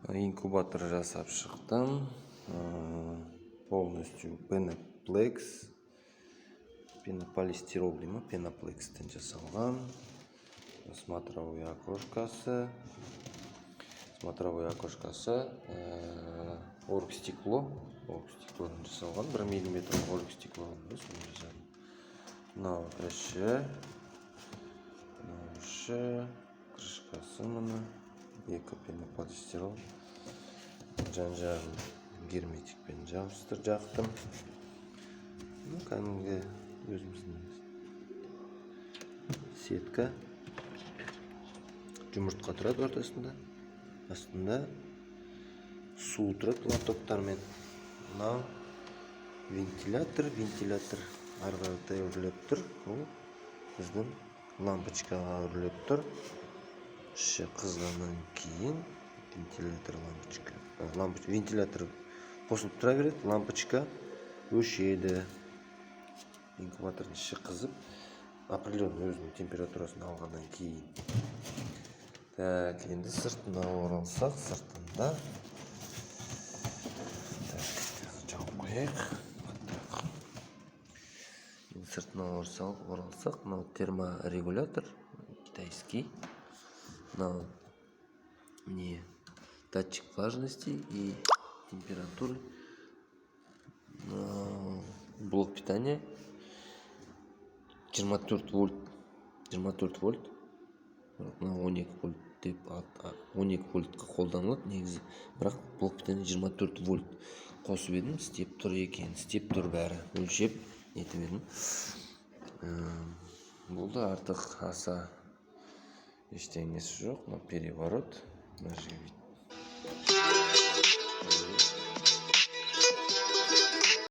Инкубатор жасап шықтым. Полностью пеноплекс, пенополистирол дей ма, пеноплекстен жасалған. Смотровой окошкасы. Оргстекло. Оргстеклодан жасалған. 1 мм оргстекло. Мынау іші. Крышкасы мұны. Екі пенополистирол. Жан-жағын герметикпен жақтым. Кәдімгі өзіміздің сетка. Жұмыртқа тұрады ортасында. Астында су тұрады лотоктармен. Мынау вентилятор арғарыта өріліп тұр. Ол біздің лампочкаға өріліп тұр. Іші қызғаннан кейін вентилятор қосылып тұра береді, лампочка өшеді. Инкубатордың іші қызып, определенный өзінің температурасын алғаннан кейін. Так, енді сыртына оралсақ, сыртында жауып қояйық. Сыртына оралсақ, мынау терморегулятор, китайский. Мынау датчик влажности и температуры. Блок питания 24 вольт. 12 вольт деп 12 вольтқа қолданылады негізі. Бірақ блок питания 24 вольт. Қосып едім, істеп тұр екен, істеп тұр бәрі. Өлшеп нетіп едім. Болды, артық аса ештеңесі жоқ. Переворот. Мына жерге